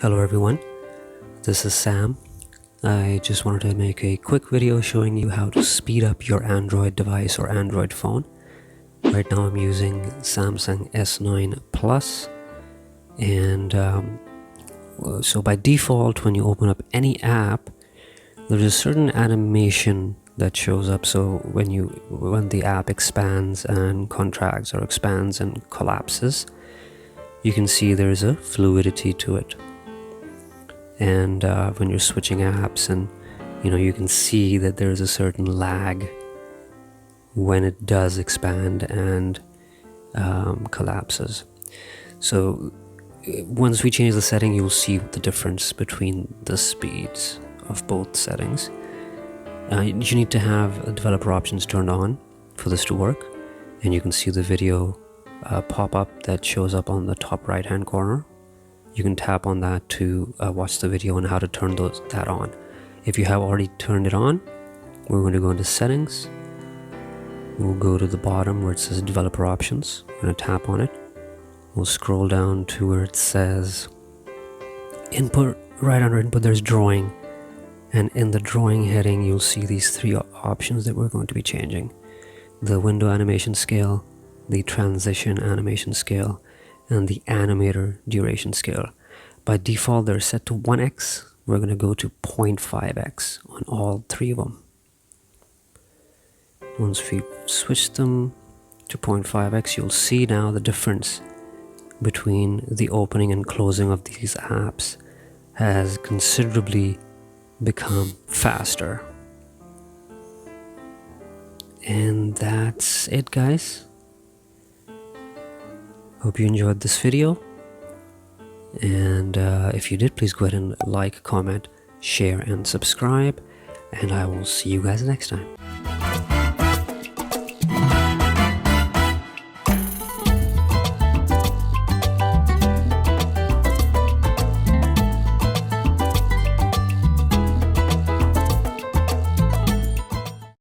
Hello everyone, this is Sam. I just wanted to make a quick video showing you how to speed up your Android device or Android phone. Right now I'm using Samsung S9 Plus, and so by default when you open up any app, there's a certain animation that shows up. So when the app expands and contracts or expands and collapses, you can see there's a fluidity to it. And when you're switching apps, and you can see that there's a certain lag when it does expand and collapses. So once we change the setting, you'll see the difference between the speeds of both settings. You need to have developer options turned on for this to work, and you can see the video pop-up that shows up on the top right hand corner. You can tap on that to watch the video on how to turn that on. If you have already turned it on, we're going to go into settings. We'll go to the bottom where it says developer options. We're going to tap on it. We'll scroll down to where it says input. Right under input there's drawing, and in the drawing heading you'll see these three options that we're going to be changing: the window animation scale, the transition animation scale, and the animator duration scale. By default they're set to 1x. We're going to go to 0.5x on all three of them. Once we switch them to 0.5x, you'll see now the difference between the opening and closing of these apps has considerably become faster. And that's it, guys. Hope you enjoyed this video, and if you did, please go ahead and like, comment, share and subscribe, and I will see you guys next time.